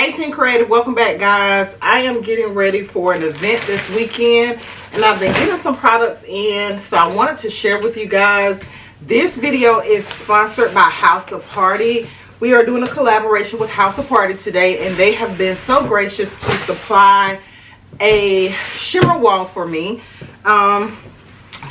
Hey Team Creative, welcome back guys. I am getting ready for an event this weekend and I've been getting some products in, so I wanted to share with you guys. This video is sponsored by House of Party. We are doing a collaboration with House of Party today and they have been so gracious to supply a shimmer wall for me. So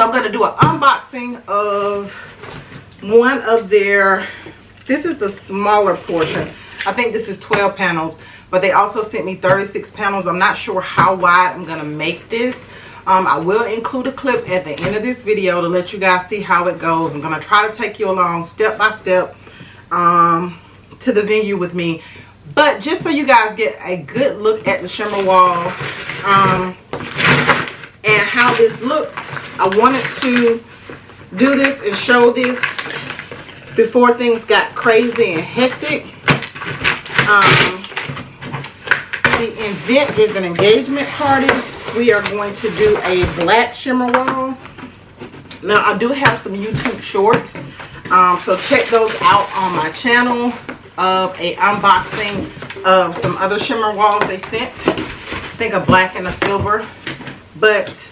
I'm going to do an unboxing of one of their, this is the smaller portion. I think this is 12 panels, but they also sent me 36 panels. I'm not sure how wide I'm going to make this. I will include a clip at the end of this video to let you guys see how it goes. I'm going to try to take you along step by step to the venue with me. But just so you guys get a good look at the shimmer wall and how this looks, I wanted to do this and show this before things got crazy and hectic. The event is an engagement party. We are going to do a black shimmer wall. Now I do have some YouTube shorts, so check those out on my channel of a unboxing of some other shimmer walls they sent. I think a black and a silver, but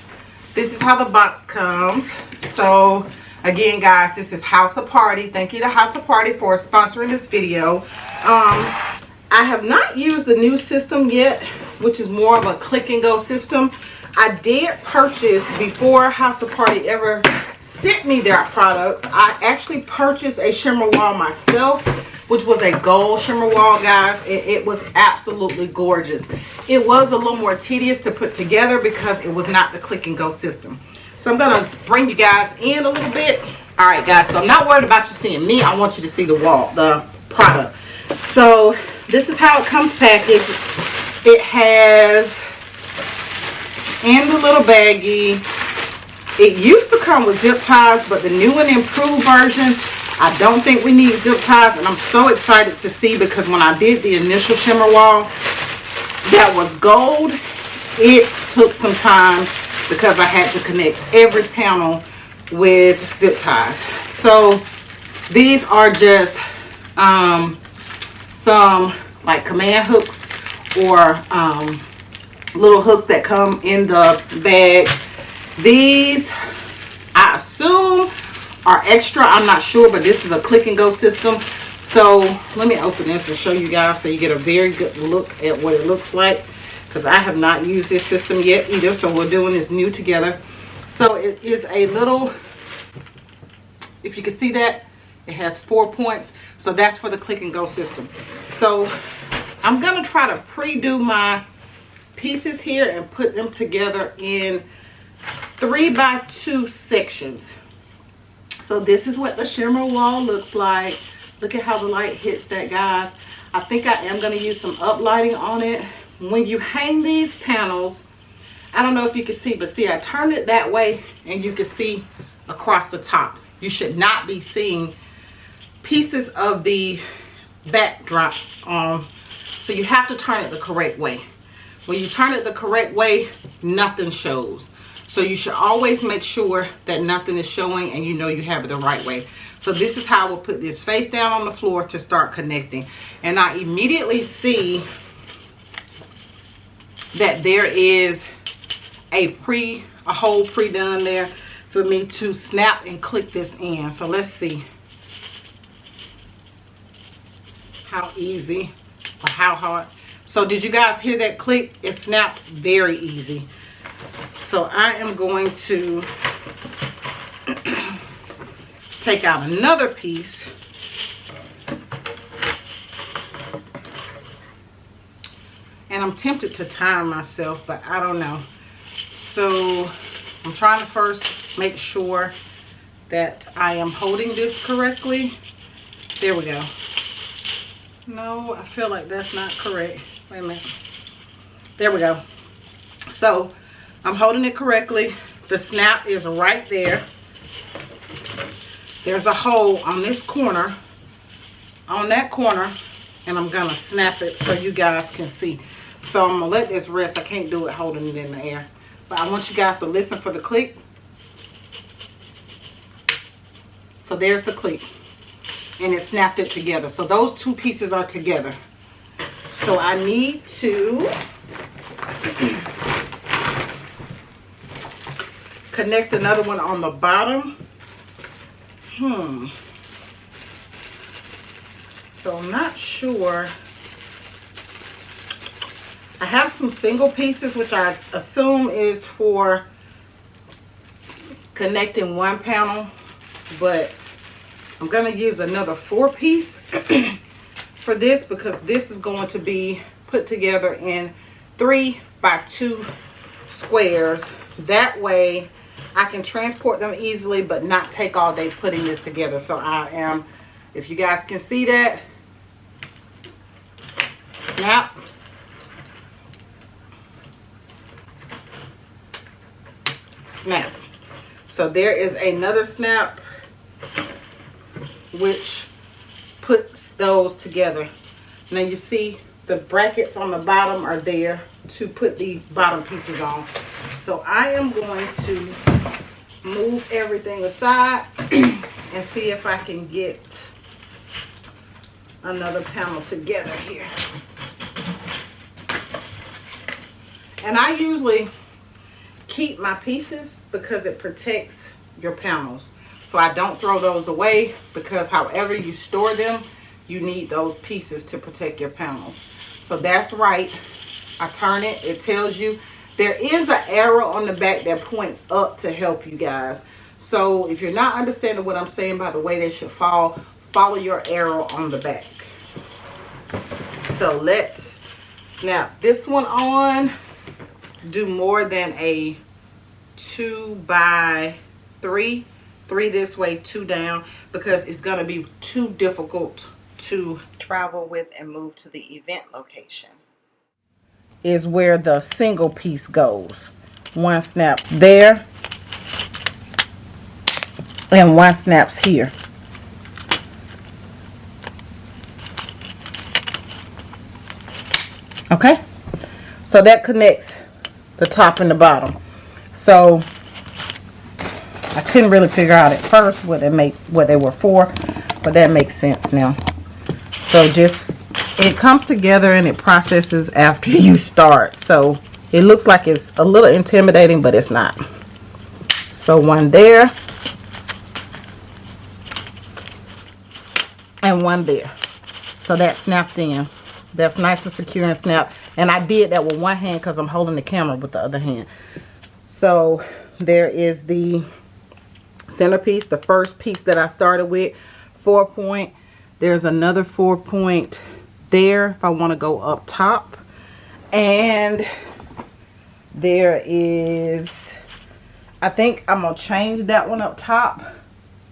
this is how the box comes. So again guys, this is House of Party. Thank you to House of Party for sponsoring this video. I have not used the new system yet, which is more of a click and go system. I did purchase, before House of Party ever sent me their products, I actually purchased a shimmer wall myself, which was a gold shimmer wall, guys. It was absolutely gorgeous. It was a little more tedious to put together because it was not the click and go system. So I'm gonna bring you guys in a little bit. All right guys, so I'm not worried about you seeing me. I want you to see the wall, the product. So this is how it comes packaged. It has, in the little baggie, it used to come with zip ties, but the new and improved version, I don't think we need zip ties, and I'm so excited to see, because when I did the initial shimmer wall that was gold, it took some time because I had to connect every panel with zip ties. So these are just some like command hooks or little hooks that come in the bag. These I assume are extra, I'm not sure, but this is a click and go system. So let me open this and show you guys so you get a very good look at what it looks like, because I have not used this system yet either, so we're doing this new together. So it is a little, if you can see that, it has 4 points, so that's for the click and go system. So I'm gonna try to pre-do my pieces here and put them together in 3x2 sections. So this is what the shimmer wall looks like. Look at how the light hits that, guys. I think I am gonna use some uplighting on it. When you hang these panels, I don't know if you can see, but see, I turned it that way and you can see across the top. You should not be seeing pieces of the backdrop. So you have to turn it the correct way. When you turn it the correct way, nothing shows. So you should always make sure that nothing is showing and you know you have it the right way. So this is how I will put this face down on the floor to start connecting. And I immediately see that there is a hole pre-done there for me to snap and click this in. So let's see how easy or how hard. So did you guys hear that click? It snapped very easy. So I am going to take out another piece. And I'm tempted to time myself, but I don't know. So I'm trying to first make sure that I am holding this correctly. There we go. No, I feel like that's not correct. Wait a minute. There we go. So I'm holding it correctly. The snap is right there. There's a hole on this corner, on that corner, and I'm gonna snap it so you guys can see. So I'm gonna let this rest. I can't do it holding it in the air, but I want you guys to listen for the click. So there's the click, and it snapped it together. So those two pieces are together. So I need to connect another one on the bottom. So I'm not sure. I have some single pieces, which I assume is for connecting one panel, but I'm going to use another 4-piece for this, because this is going to be put together in 3x2 squares. That way I can transport them easily but not take all day putting this together. So I am, if you guys can see that, snap, snap. So there is another snap which puts those together. Now you see the brackets on the bottom are there to put the bottom pieces on. So I am going to move everything aside and see if I can get another panel together here. And I usually keep my pieces because it protects your panels. So I don't throw those away, because however you store them, you need those pieces to protect your panels. So that's right. I turn it. It tells you there is an arrow on the back that points up to help you guys. So if you're not understanding what I'm saying by the way they should fall, follow your arrow on the back. So let's snap this one on. Do more than a 2x3. 3 this way, 2 down, because it's going to be too difficult to travel with and move to the event location. Is where the single piece goes. One snaps there and one snaps here. Okay, so that connects the top and the bottom. So I couldn't really figure out at first what they were for, but that makes sense now. So just, it comes together and it processes after you start. So it looks like it's a little intimidating, but it's not. So one there and one there. So that snapped in. That's nice and secure and snap. And I did that with one hand because I'm holding the camera with the other hand. So there is the centerpiece, the first piece that I started with, 4-point. There's another 4-point there if I want to go up top, and there is, I think I'm gonna change that one up top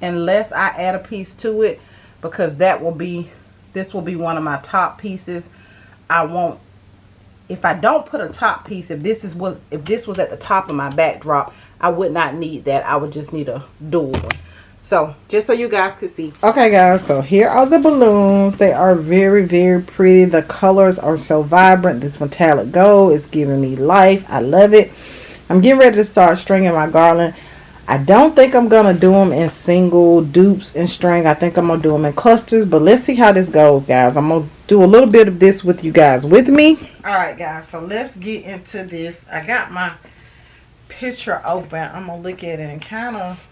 unless I add a piece to it, because that will be, this will be one of my top pieces. I won't, if I don't put a top piece, if this was at the top of my backdrop, I would not need that. I would just need a dual one. So just so you guys can see. Okay guys, so here are the balloons. They are very, very pretty. The colors are so vibrant. This metallic gold is giving me life. I love it. I'm getting ready to start stringing my garland. I don't think I'm gonna do them in single dupes and string. I think I'm gonna do them in clusters, but let's see how this goes, guys. I'm gonna do a little bit of this with you guys with me. All right guys, so let's get into this. I got my picture open. I'm gonna look at it and kind of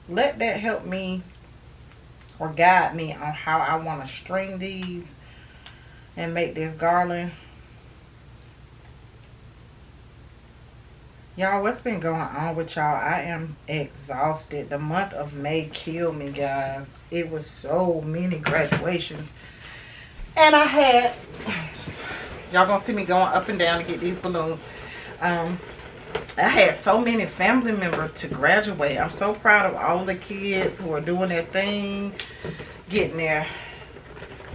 let that help me or guide me on how I want to string these and make this garland. Y'all, what's been going on with y'all? I am exhausted. The month of May killed me, guys. It was so many graduations, and I had, y'all gonna see me going up and down to get these balloons. I had so many family members to graduate. I'm so proud of all the kids who are doing their thing, getting their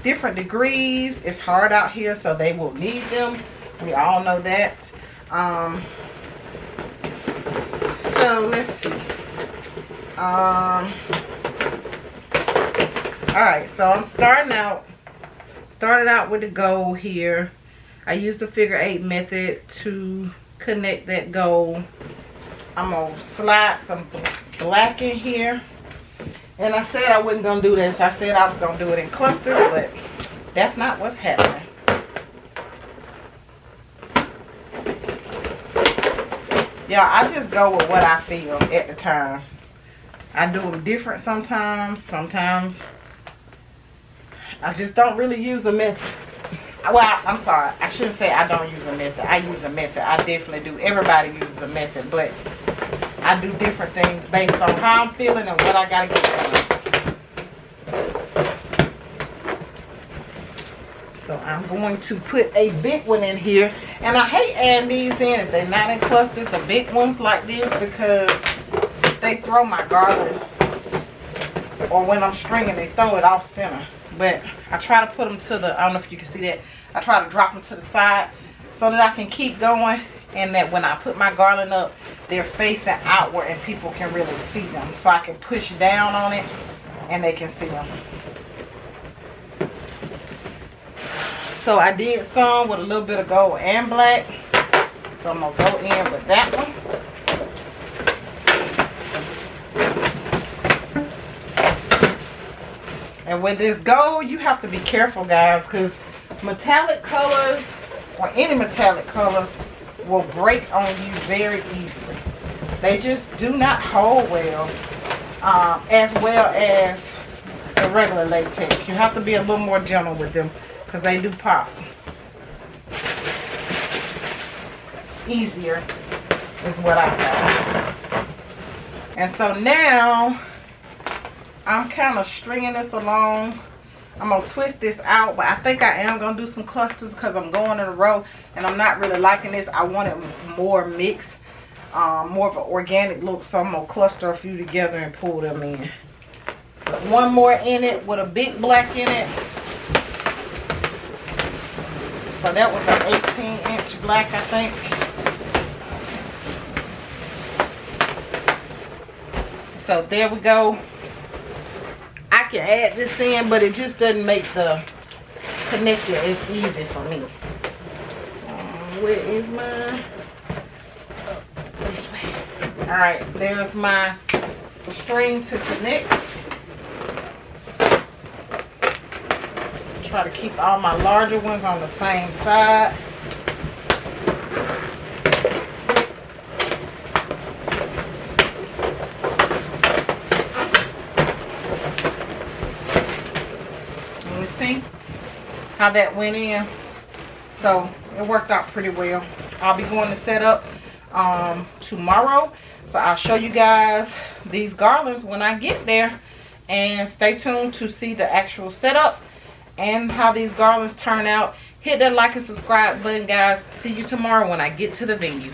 different degrees. It's hard out here, so they will need them. We all know that. So let's see. Alright, so I'm started out with the gold here. I used the figure 8 method to connect that gold. I'm gonna slide some black in here, and I said I wasn't gonna do this. I said I was gonna do it in clusters, but that's not what's happening. Yeah, I just go with what I feel at the time. I do them different sometimes. Sometimes I just don't really use a method. Well, I'm sorry. I shouldn't say I don't use a method. I use a method. I definitely do. Everybody uses a method, but I do different things based on how I'm feeling and what I got to get done. So I'm going to put a big one in here. And I hate adding these in if they're not in clusters, the big ones like this, because they throw my garland, or when I'm stringing they throw it off center. But I try to put them to the, I don't know if you can see that, I try to drop them to the side so that I can keep going, and that when I put my garland up they're facing outward and people can really see them, so I can push down on it and they can see them. So I did some with a little bit of gold and black, so I'm going to go in with that one. And with this gold, you have to be careful, guys, because metallic colors or any metallic color will break on you very easily. They just do not hold well, as well as the regular latex. You have to be a little more gentle with them because they do pop easier, is what I found. And so now I'm kind of stringing this along. I'm going to twist this out, but I think I am going to do some clusters because I'm going in a row and I'm not really liking this. I want it more mixed, more of an organic look, so I'm going to cluster a few together and pull them in. So one more in it with a big black in it. So that was an 18-inch black, I think. So there we go. I can add this in, but it just doesn't make the connector as easy for me. Where is mine? This way. Alright, there's my string to connect. Try to keep all my larger ones on the same side. How that went in, so it worked out pretty well. I'll be going to set up tomorrow, so I'll show you guys these garlands when I get there, and stay tuned to see the actual setup and how these garlands turn out. Hit that like and subscribe button, guys. See you tomorrow when I get to the venue.